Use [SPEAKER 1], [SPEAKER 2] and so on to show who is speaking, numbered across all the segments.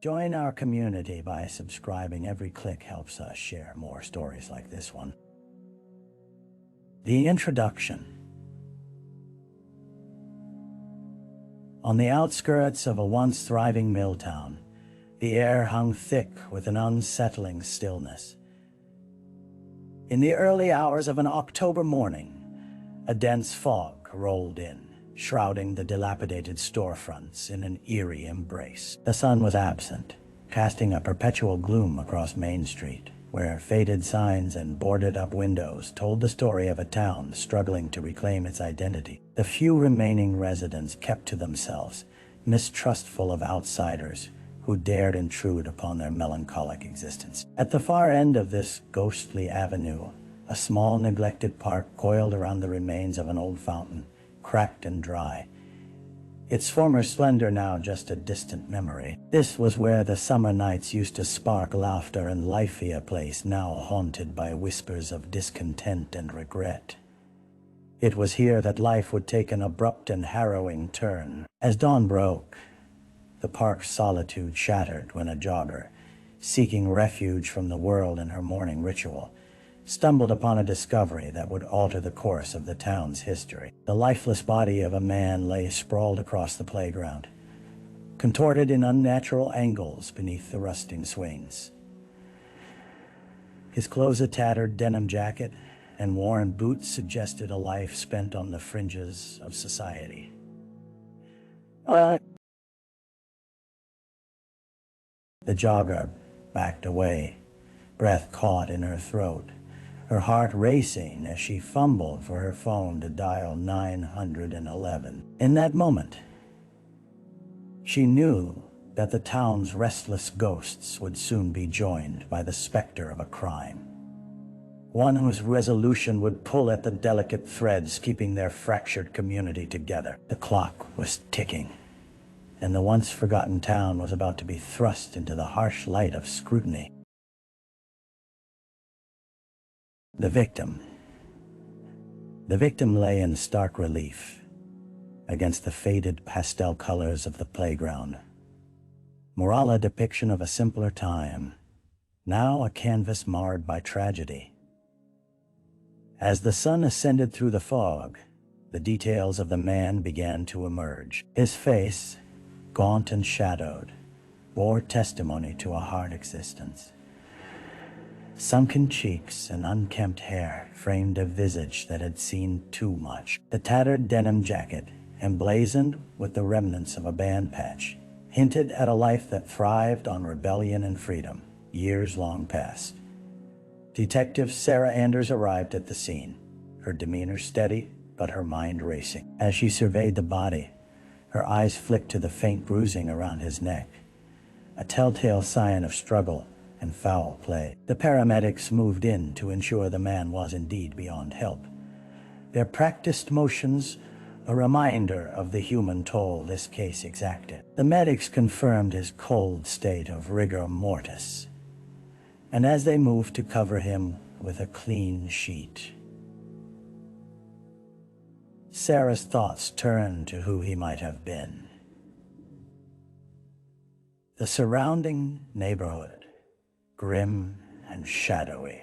[SPEAKER 1] Join our community by subscribing. Every click helps us share more stories like this one. The introduction. On the outskirts of a once thriving mill town, the air hung thick with an unsettling stillness. In the early hours of an October morning, a dense fog rolled in, shrouding the dilapidated storefronts in an eerie embrace. The sun was absent, casting a perpetual gloom across Main Street, where faded signs and boarded-up windows told the story of a town struggling to reclaim its identity. The few remaining residents kept to themselves, mistrustful of outsiders who dared intrude upon their melancholic existence. At the far end of this ghostly avenue, a small neglected park coiled around the remains of an old fountain, cracked and dry, its former splendor now just a distant memory. This was where the summer nights used to spark laughter and life, a place now haunted by whispers of discontent and regret. It was here that life would take an abrupt and harrowing turn. As dawn broke, the park's solitude shattered when a jogger, seeking refuge from the world in her morning ritual, stumbled upon a discovery that would alter the course of the town's history. The lifeless body of a man lay sprawled across the playground, contorted in unnatural angles beneath the rusting swings. His clothes, a tattered denim jacket and worn boots, suggested a life spent on the fringes of society. The jogger backed away, breath caught in her throat, her heart racing as she fumbled for her phone to dial 911. In that moment, she knew that the town's restless ghosts would soon be joined by the specter of a crime, one whose resolution would pull at the delicate threads keeping their fractured community together. The clock was ticking, and the once forgotten town was about to be thrust into the harsh light of scrutiny. The victim lay in stark relief against the faded pastel colors of the playground. Moral, a depiction of a simpler time, now a canvas marred by tragedy. As the sun ascended through the fog, the details of the man began to emerge. His face, gaunt and shadowed, bore testimony to a hard existence. Sunken cheeks and unkempt hair framed a visage that had seen too much. The tattered denim jacket, emblazoned with the remnants of a band patch, hinted at a life that thrived on rebellion and freedom, years long past. Detective Sarah Anders arrived at the scene, her demeanor steady but her mind racing. As she surveyed the body, her eyes flicked to the faint bruising around his neck, a telltale sign of struggle and foul play. The paramedics moved in to ensure the man was indeed beyond help, their practiced motions a reminder of the human toll this case exacted. The medics confirmed his cold state of rigor mortis, and as they moved to cover him with a clean sheet, Sarah's thoughts turned to who he might have been. The surrounding neighborhood, grim and shadowy,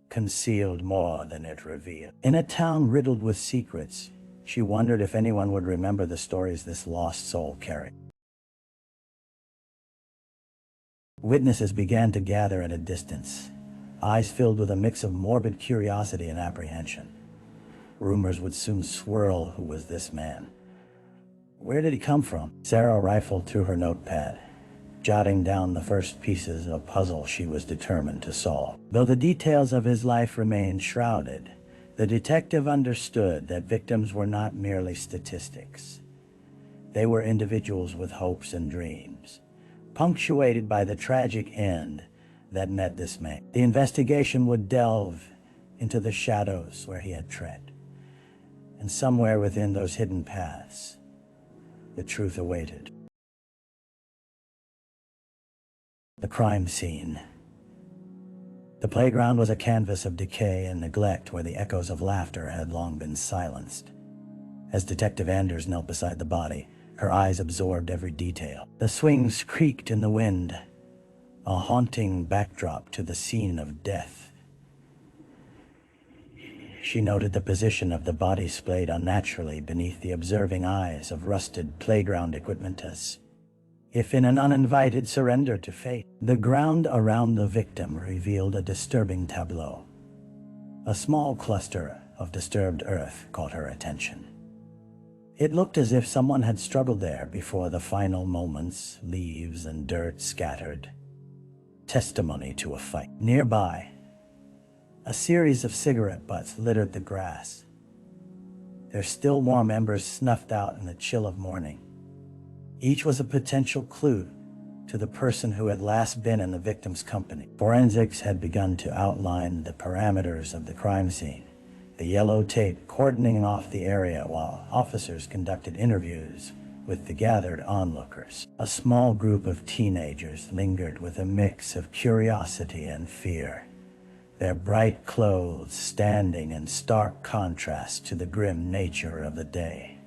[SPEAKER 1] concealed more than it revealed. In a town riddled with secrets, she wondered if anyone would remember the stories this lost soul carried. Witnesses began to gather at a distance, eyes filled with a mix of morbid curiosity and apprehension. Rumors would soon swirl. Who was this man? Where did he come from? Sarah rifled through her notepad, jotting down the first pieces of a puzzle she was determined to solve. Though the details of his life remained shrouded, the detective understood that victims were not merely statistics. They were individuals with hopes and dreams, punctuated by the tragic end that met this man. The investigation would delve into the shadows where he had tread, and somewhere within those hidden paths, the truth awaited. The crime scene. The playground was a canvas of decay and neglect where the echoes of laughter had long been silenced. As Detective Anders knelt beside the body, Her eyes absorbed every detail. The swings creaked in the wind, a haunting backdrop to the scene of death. She noted the position of the body splayed unnaturally beneath the observing eyes of rusted playground equipment as if in an uninvited surrender to fate. The ground around the victim revealed a disturbing tableau. A small cluster of disturbed earth caught her attention. It looked as if someone had struggled there before the final moments, leaves and dirt scattered. Testimony to a fight. Nearby, a series of cigarette butts littered the grass, their still warm embers snuffed out in the chill of morning. Each was a potential clue to the person who had last been in the victim's company. Forensics had begun to outline the parameters of the crime scene, the yellow tape cordoning off the area while officers conducted interviews with the gathered onlookers. A small group of teenagers lingered with a mix of curiosity and fear, their bright clothes standing in stark contrast to the grim nature of the day.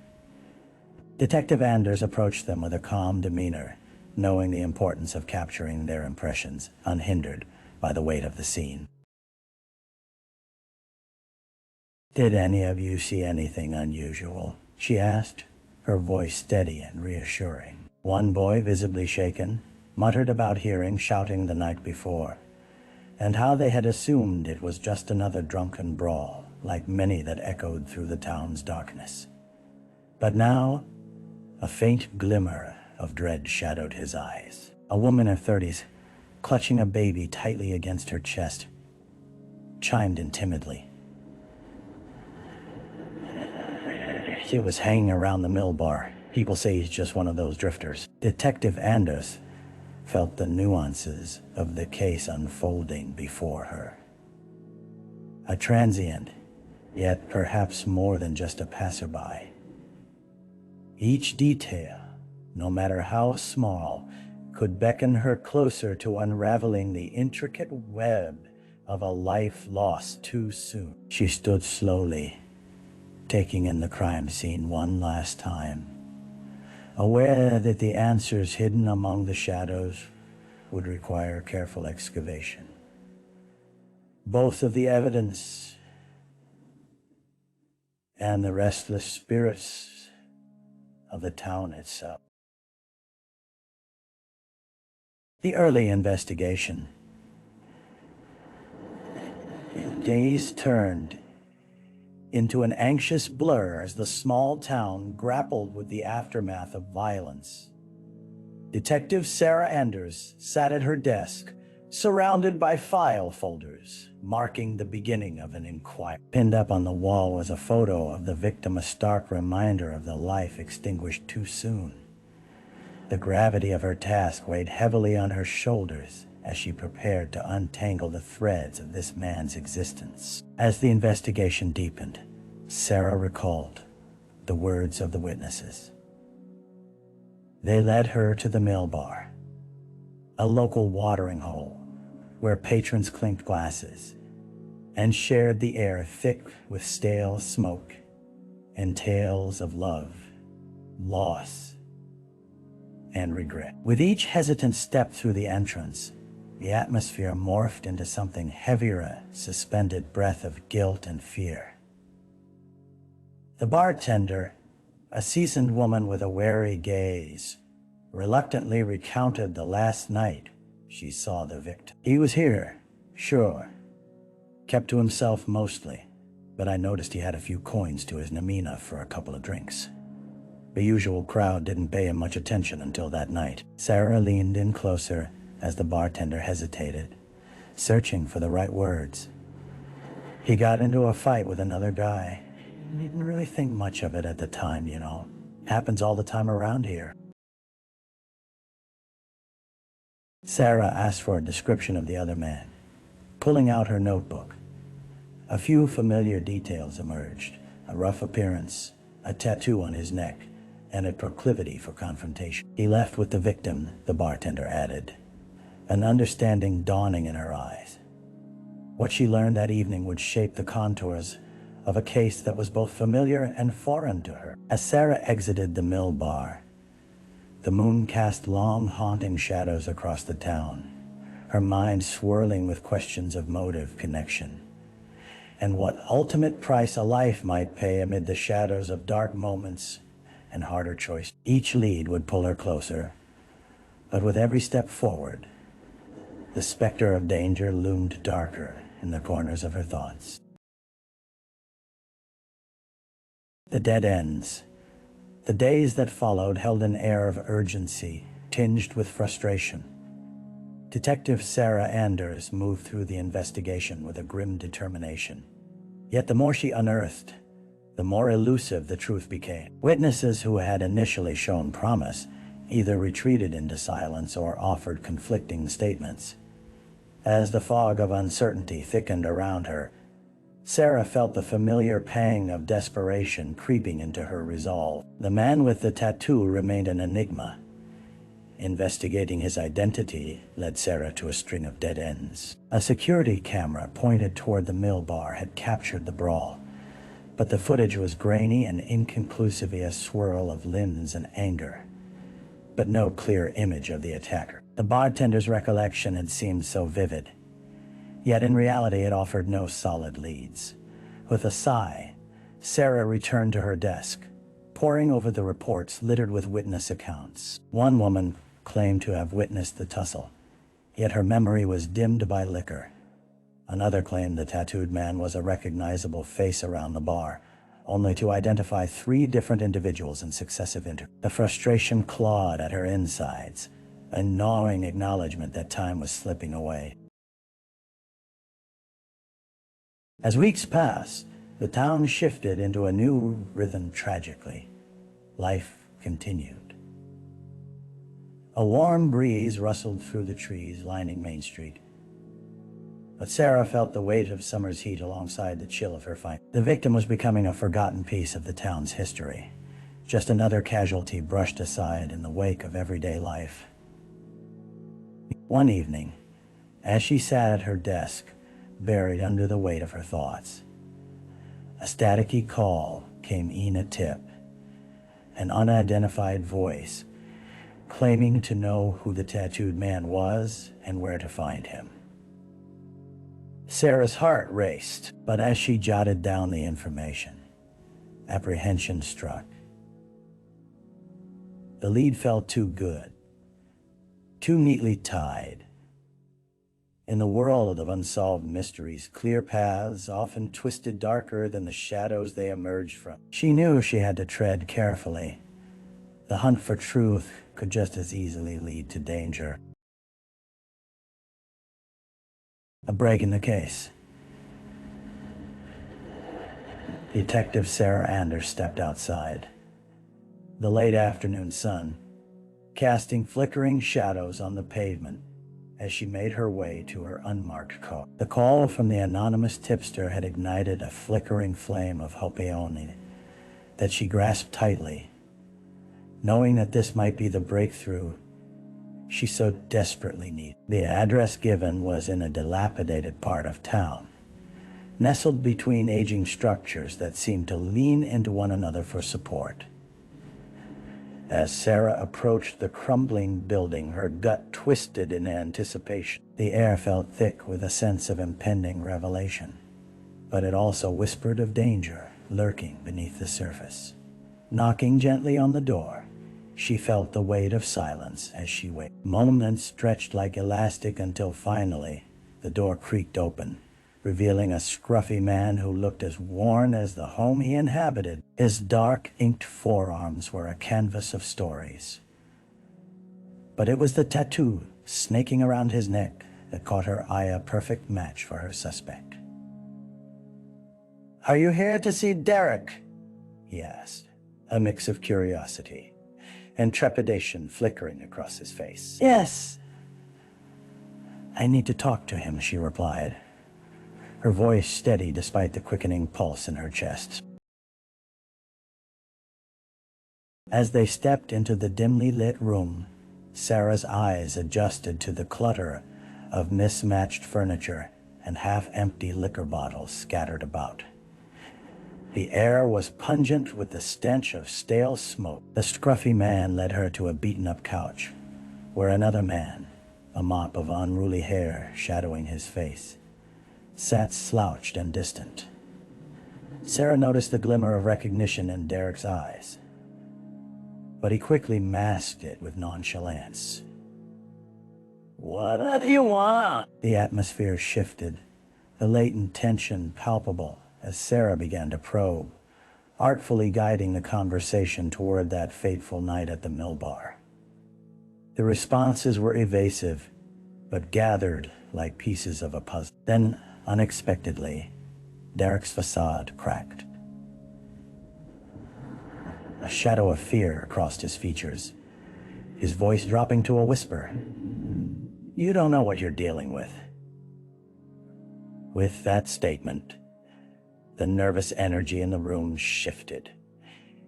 [SPEAKER 1] Detective Anders approached them with a calm demeanor, knowing the importance of capturing their impressions unhindered by the weight of the scene. "Did any of you see anything unusual?" she asked, her voice steady and reassuring. One boy, visibly shaken, muttered about hearing shouting the night before, and how they had assumed it was just another drunken brawl, like many that echoed through the town's darkness. But now, a faint glimmer of dread shadowed his eyes. A woman in her 30s, clutching a baby tightly against her chest, chimed in timidly. "He was hanging around the mill bar. People say he's just one of those drifters." Detective Anders felt the nuances of the case unfolding before her. A transient, yet perhaps more than just a passerby. Each detail, no matter how small, could beckon her closer to unraveling the intricate web of a life lost too soon. She stood slowly, taking in the crime scene one last time, aware that the answers hidden among the shadows would require careful excavation. Both of the evidence and the restless spirits of the town itself. The early investigation. Days turned into an anxious blur as the small town grappled with the aftermath of violence. Detective Sarah Anders sat at her desk, surrounded by file folders, marking the beginning of an inquiry. Pinned up on the wall was a photo of the victim, a stark reminder of the life extinguished too soon. The gravity of her task weighed heavily on her shoulders as she prepared to untangle the threads of this man's existence. As the investigation deepened, Sarah recalled the words of the witnesses. They led her to the mill bar, a local watering hole where patrons clinked glasses and shared the air thick with stale smoke and tales of love, loss, and regret. With each hesitant step through the entrance, the atmosphere morphed into something heavier, a suspended breath of guilt and fear. The bartender, a seasoned woman with a wary gaze, reluctantly recounted the last night she saw the victim. "He was here, sure. Kept to himself mostly, but I noticed he had a few coins to his namina for a couple of drinks. The usual crowd didn't pay him much attention until that night." Sarah leaned in closer as the bartender hesitated, searching for the right words. "He got into a fight with another guy. Didn't really think much of it at the time, you know. Happens all the time around here." Sarah asked for a description of the other man, pulling out her notebook. A few familiar details emerged: a rough appearance, a tattoo on his neck, and a proclivity for confrontation. "He left with the victim," the bartender added, an understanding dawning in her eyes. What she learned that evening would shape the contours of a case that was both familiar and foreign to her. As Sarah exited the mill bar, The moon cast long, haunting shadows across the town, her mind swirling with questions of motive, connection, and what ultimate price a life might pay amid the shadows of dark moments and harder choices. Each lead would pull her closer, but with every step forward, the specter of danger loomed darker in the corners of her thoughts. The dead ends. The days that followed held an air of urgency, tinged with frustration. Detective Sarah Anders moved through the investigation with a grim determination. Yet the more she unearthed, the more elusive the truth became. Witnesses who had initially shown promise either retreated into silence or offered conflicting statements. As the fog of uncertainty thickened around her, Sarah felt the familiar pang of desperation creeping into her resolve. The man with the tattoo remained an enigma. Investigating his identity led Sarah to a string of dead ends. A security camera pointed toward the mill bar had captured the brawl, but the footage was grainy and inconclusive, a swirl of limbs and anger, but no clear image of the attacker. The bartender's recollection had seemed so vivid, yet in reality it offered no solid leads. With a sigh, Sarah returned to her desk, poring over the reports littered with witness accounts. One woman claimed to have witnessed the tussle, yet her memory was dimmed by liquor. Another claimed the tattooed man was a recognizable face around the bar, only to identify 3 different individuals in successive interviews. The frustration clawed at her insides, a gnawing acknowledgement that time was slipping away. As weeks passed, the town shifted into a new rhythm tragically. Life continued. A warm breeze rustled through the trees lining Main Street, but Sarah felt the weight of summer's heat alongside the chill of her fight. The victim was becoming a forgotten piece of the town's history, just another casualty brushed aside in the wake of everyday life. One evening, as she sat at her desk, buried under the weight of her thoughts, a staticky call came in a tip, an unidentified voice claiming to know who the tattooed man was and where to find him. Sarah's heart raced, but as she jotted down the information, apprehension struck. The lead felt too good, too neatly tied. In the world of unsolved mysteries, clear paths often twisted darker than the shadows they emerged from. She knew she had to tread carefully. The hunt for truth could just as easily lead to danger. A break in the case. Detective Sarah Anders stepped outside. The late afternoon sun, casting flickering shadows on the pavement as she made her way to her unmarked car. The call from the anonymous tipster had ignited a flickering flame of hope that she grasped tightly, knowing that this might be the breakthrough she so desperately needed. The address given was in a dilapidated part of town, nestled between aging structures that seemed to lean into one another for support. As Sarah approached the crumbling building, her gut twisted in anticipation. The air felt thick with a sense of impending revelation, but it also whispered of danger lurking beneath the surface. Knocking gently on the door, she felt the weight of silence as she waited. Moments stretched like elastic until finally the door creaked open, revealing a scruffy man who looked as worn as the home he inhabited. His dark, inked forearms were a canvas of stories. But it was the tattoo snaking around his neck that caught her eye, a perfect match for her suspect. "Are you here to see Derek?" he asked, a mix of curiosity and trepidation flickering across his face. "Yes." "I need to talk to him," she replied, her voice steady despite the quickening pulse in her chest. As they stepped into the dimly lit room, Sarah's eyes adjusted to the clutter of mismatched furniture and half-empty liquor bottles scattered about. The air was pungent with the stench of stale smoke. The scruffy man led her to a beaten-up couch, where another man, a mop of unruly hair shadowing his face, sat slouched and distant. Sarah noticed the glimmer of recognition in Derek's eyes, but he quickly masked it with nonchalance. "What do you want?" The atmosphere shifted, the latent tension palpable as Sarah began to probe, artfully guiding the conversation toward that fateful night at the mill bar. The responses were evasive, but gathered like pieces of a puzzle. Then, unexpectedly, Derek's facade cracked. A shadow of fear crossed his features, his voice dropping to a whisper. "You don't know what you're dealing with." With that statement, the nervous energy in the room shifted.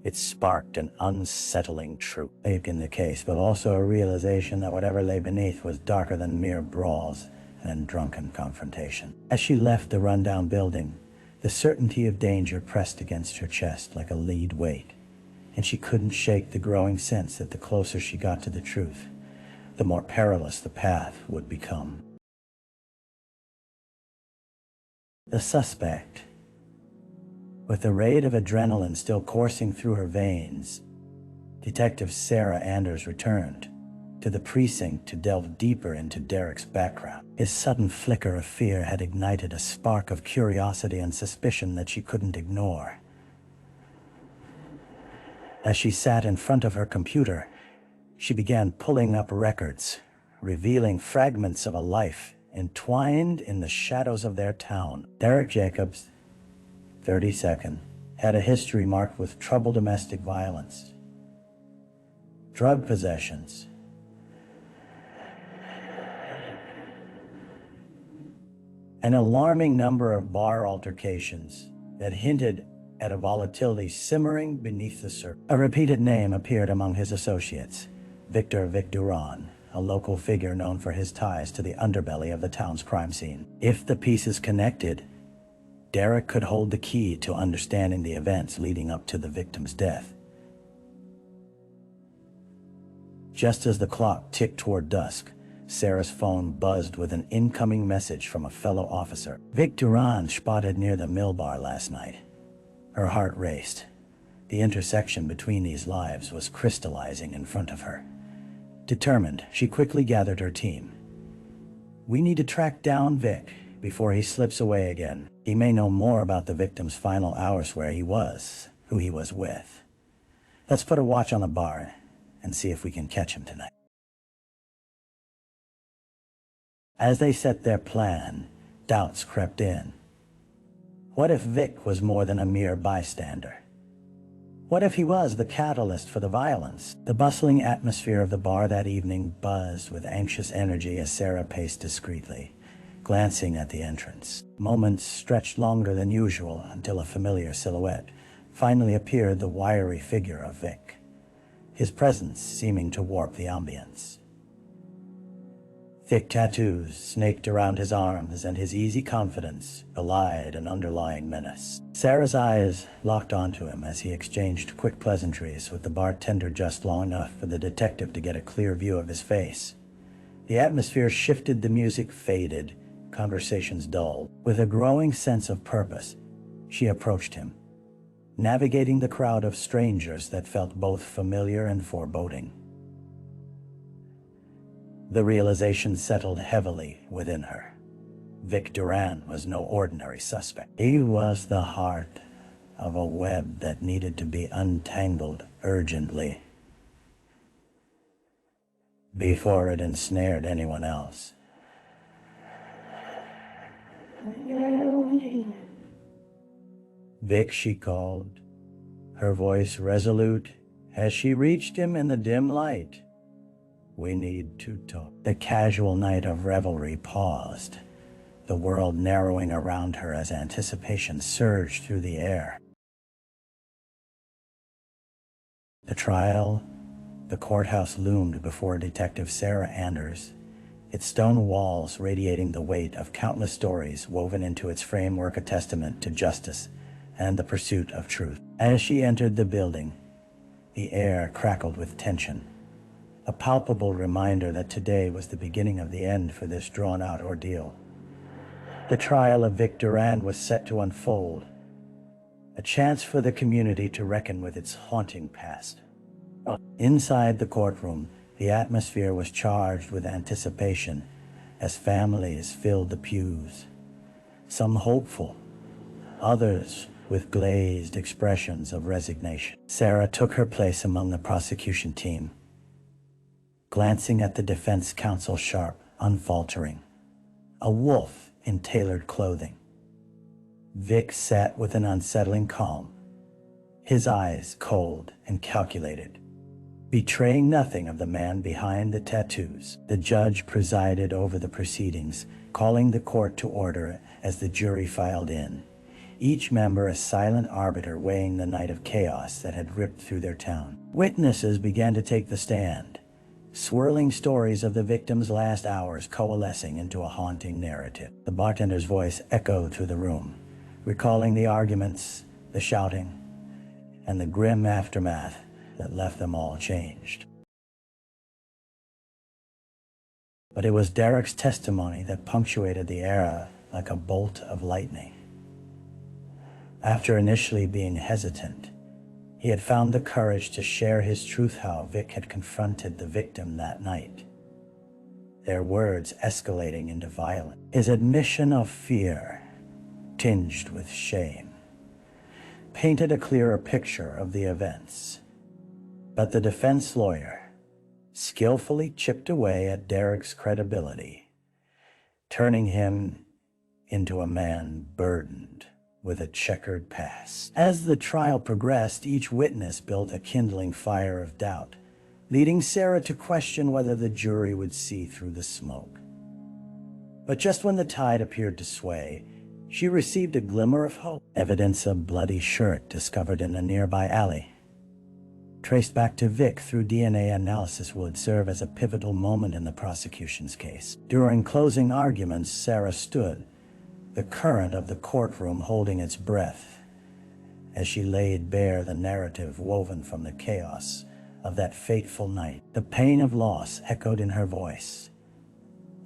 [SPEAKER 1] It sparked an unsettling truth in the case, but also a realization that whatever lay beneath was darker than mere brawls and drunken confrontation. As she left the rundown building, the certainty of danger pressed against her chest like a lead weight, and she couldn't shake the growing sense that the closer she got to the truth, the more perilous the path would become. The suspect. With the rate of adrenaline still coursing through her veins, Detective Sarah Anders returned to the precinct to delve deeper into Derek's background. His sudden flicker of fear had ignited a spark of curiosity and suspicion that she couldn't ignore. As she sat in front of her computer, she began pulling up records, revealing fragments of a life entwined in the shadows of their town. Derek Jacobs, 32nd, had a history marked with troubled domestic violence, drug possessions, an alarming number of bar altercations that hinted at a volatility simmering beneath the surface. A repeated name appeared among his associates: Victor Duran, a local figure known for his ties to the underbelly of the town's crime scene. If the pieces connected, Derek could hold the key to understanding the events leading up to the victim's death. Just as the clock ticked toward dusk, Sarah's phone buzzed with an incoming message from a fellow officer. "Vic Duran spotted near the mill bar last night." Her heart raced. The intersection between these lives was crystallizing in front of her. Determined, she quickly gathered her team. "We need to track down Vic before he slips away again. He may know more about the victim's final hours, where he was, who he was with. Let's put a watch on the bar and see if we can catch him tonight." As they set their plan, doubts crept in. What if Vic was more than a mere bystander? What if he was the catalyst for the violence? The bustling atmosphere of the bar that evening buzzed with anxious energy as Sarah paced discreetly, glancing at the entrance. Moments stretched longer than usual until a familiar silhouette finally appeared, the wiry figure of Vic, his presence seeming to warp the ambience. Thick tattoos snaked around his arms, and his easy confidence belied an underlying menace. Sarah's eyes locked onto him as he exchanged quick pleasantries with the bartender just long enough for the detective to get a clear view of his face. The atmosphere shifted, the music faded, conversations dulled. With a growing sense of purpose, she approached him, navigating the crowd of strangers that felt both familiar and foreboding. The realization settled heavily within her. Vic Duran was no ordinary suspect. He was the heart of a web that needed to be untangled urgently before it ensnared anyone else. "Vic," she called, her voice resolute as she reached him in the dim light. "We need to talk." The casual night of revelry paused, the world narrowing around her as anticipation surged through the air. The trial, the courthouse loomed before Detective Sarah Anders, its stone walls radiating the weight of countless stories woven into its framework, a testament to justice and the pursuit of truth. As she entered the building, the air crackled with tension, a palpable reminder that today was the beginning of the end for this drawn-out ordeal. The trial of Vic Durand was set to unfold, a chance for the community to reckon with its haunting past. Inside the courtroom, the atmosphere was charged with anticipation as families filled the pews, some hopeful, others with glazed expressions of resignation. Sarah took her place among the prosecution team, glancing at the defense counsel sharp, unfaltering, a wolf in tailored clothing. Vic sat with an unsettling calm, his eyes cold and calculated, betraying nothing of the man behind the tattoos. The judge presided over the proceedings, calling the court to order as the jury filed in, each member a silent arbiter weighing the night of chaos that had ripped through their town. Witnesses began to take the stand, swirling stories of the victim's last hours coalescing into a haunting narrative. The bartender's voice echoed through the room, recalling the arguments, the shouting, and the grim aftermath that left them all changed. But it was Derek's testimony that punctuated the era like a bolt of lightning. After initially being hesitant, he had found the courage to share his truth how Vic had confronted the victim that night, their words escalating into violence. His admission of fear, tinged with shame, painted a clearer picture of the events. But the defense lawyer skillfully chipped away at Derek's credibility, turning him into a man burdened with a checkered past. As the trial progressed, each witness built a kindling fire of doubt, leading Sarah to question whether the jury would see through the smoke. But just when the tide appeared to sway, she received a glimmer of hope. Evidence of bloody shirt discovered in a nearby alley, traced back to Vic through DNA analysis, would serve as a pivotal moment in the prosecution's case. During closing arguments, Sarah stood, the current of the courtroom holding its breath, as she laid bare the narrative woven from the chaos of that fateful night. The pain of loss echoed in her voice,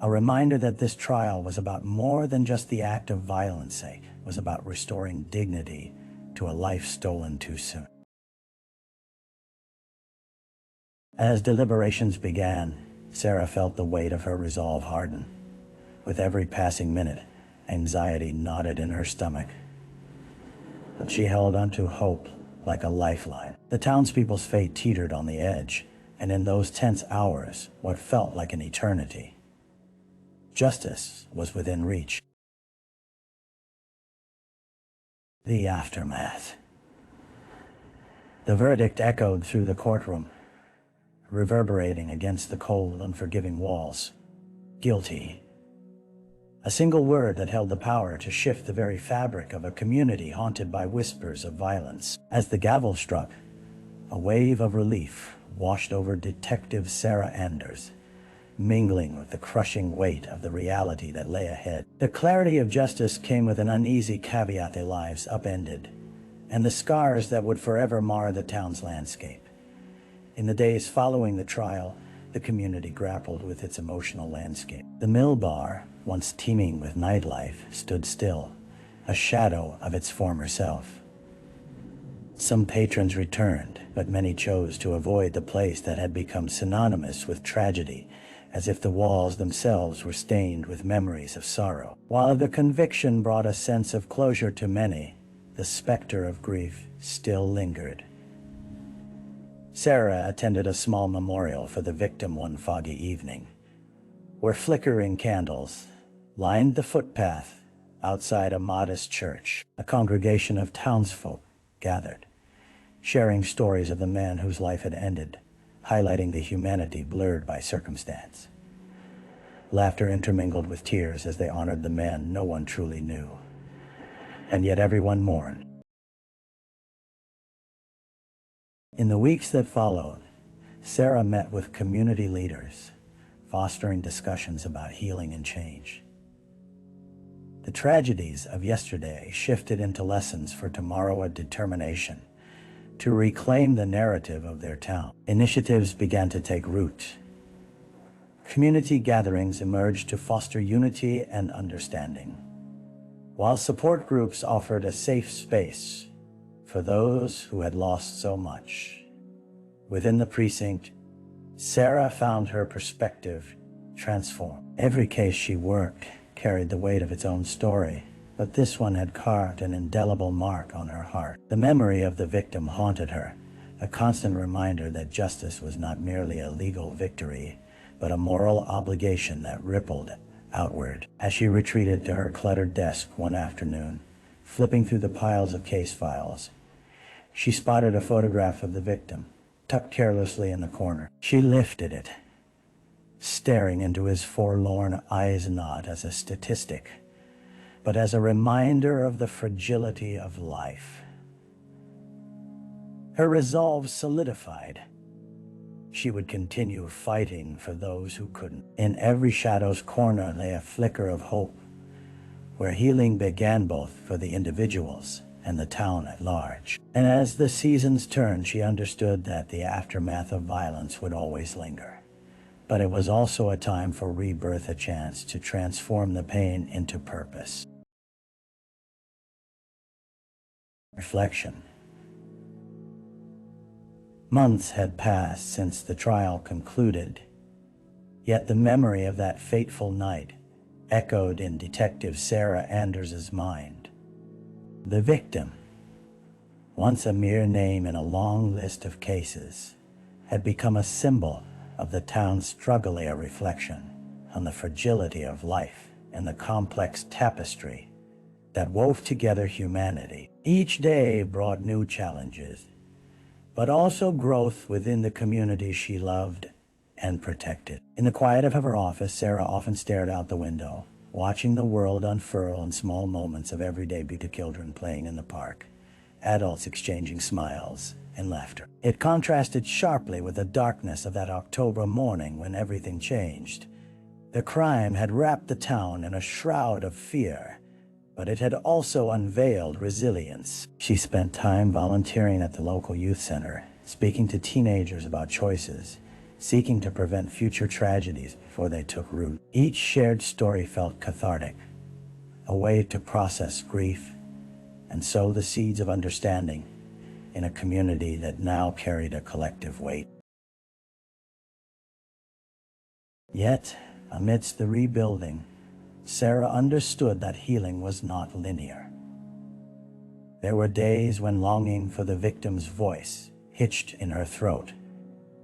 [SPEAKER 1] a reminder that this trial was about more than just the act of violence. It was about restoring dignity to a life stolen too soon. As deliberations began, Sarah felt the weight of her resolve harden. With every passing minute, anxiety knotted in her stomach. But she held onto hope like a lifeline. The townspeople's fate teetered on the edge, and in those tense hours, what felt like an eternity, justice was within reach. The aftermath. The verdict echoed through the courtroom, reverberating against the cold, unforgiving walls. Guilty. A single word that held the power to shift the very fabric of a community haunted by whispers of violence. As the gavel struck, a wave of relief washed over Detective Sarah Anders, mingling with the crushing weight of the reality that lay ahead. The clarity of justice came with an uneasy caveat: their lives upended, and the scars that would forever mar the town's landscape. In the days following the trial, the community grappled with its emotional landscape. The mill bar, once teeming with nightlife, stood still, a shadow of its former self. Some patrons returned, but many chose to avoid the place that had become synonymous with tragedy, as if the walls themselves were stained with memories of sorrow. While the conviction brought a sense of closure to many, the specter of grief still lingered. Sarah attended a small memorial for the victim one foggy evening, where flickering candles lined the footpath outside a modest church. A congregation of townsfolk gathered, sharing stories of the man whose life had ended, highlighting the humanity blurred by circumstance. Laughter intermingled with tears as they honored the man no one truly knew, and yet everyone mourned. In the weeks that followed, Sarah met with community leaders, fostering discussions about healing and change. The tragedies of yesterday shifted into lessons for tomorrow, a determination to reclaim the narrative of their town. Initiatives began to take root. Community gatherings emerged to foster unity and understanding, while support groups offered a safe space for those who had lost so much. Within the precinct, Sarah found her perspective transformed. Every case she worked carried the weight of its own story, but this one had carved an indelible mark on her heart. The memory of the victim haunted her, a constant reminder that justice was not merely a legal victory, but a moral obligation that rippled outward. As she retreated to her cluttered desk one afternoon, flipping through the piles of case files, she spotted a photograph of the victim, tucked carelessly in the corner. She lifted it, staring into his forlorn eyes not as a statistic, but as a reminder of the fragility of life. Her resolve solidified. She would continue fighting for those who couldn't. In every shadow's corner lay a flicker of hope, where healing began both for the individuals and the town at large. And as the seasons turned, she understood that the aftermath of violence would always linger. But it was also a time for rebirth, a chance to transform the pain into purpose. Reflection. Months had passed since the trial concluded, yet the memory of that fateful night echoed in Detective Sarah Anders's mind. The victim, once a mere name in a long list of cases, had become a symbol of the town's struggle, a reflection on the fragility of life and the complex tapestry that wove together humanity. Each day brought new challenges, but also growth within the community she loved and protected. In the quiet of her office, Sarah often stared out the window, watching the world unfurl in small moments of everyday beauty: children playing in the park, adults exchanging smiles and laughter. It contrasted sharply with the darkness of that October morning when everything changed. The crime had wrapped the town in a shroud of fear, but it had also unveiled resilience. She spent time volunteering at the local youth center, speaking to teenagers about choices, seeking to prevent future tragedies before they took root. Each shared story felt cathartic, a way to process grief and sow the seeds of understanding in a community that now carried a collective weight. Yet, amidst the rebuilding, Sarah understood that healing was not linear. There were days when longing for the victim's voice hitched in her throat,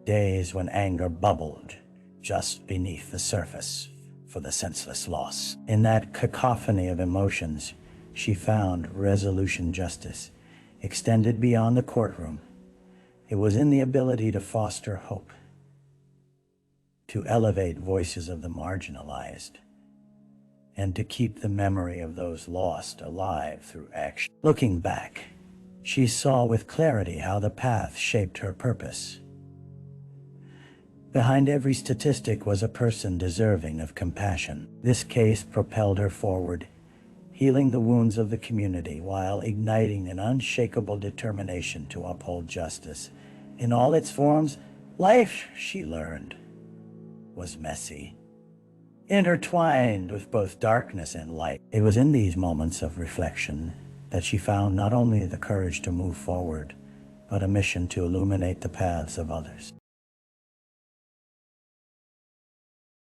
[SPEAKER 1] days when anger bubbled just beneath the surface for the senseless loss. In that cacophony of emotions, she found resolution. Justice extended beyond the courtroom. It was in the ability to foster hope, to elevate voices of the marginalized, and to keep the memory of those lost alive through action. Looking back, she saw with clarity how the path shaped her purpose. Behind every statistic was a person deserving of compassion. This case propelled her forward, healing the wounds of the community while igniting an unshakable determination to uphold justice. In all its forms, life, she learned, was messy, intertwined with both darkness and light. It was in these moments of reflection that she found not only the courage to move forward, but a mission to illuminate the paths of others.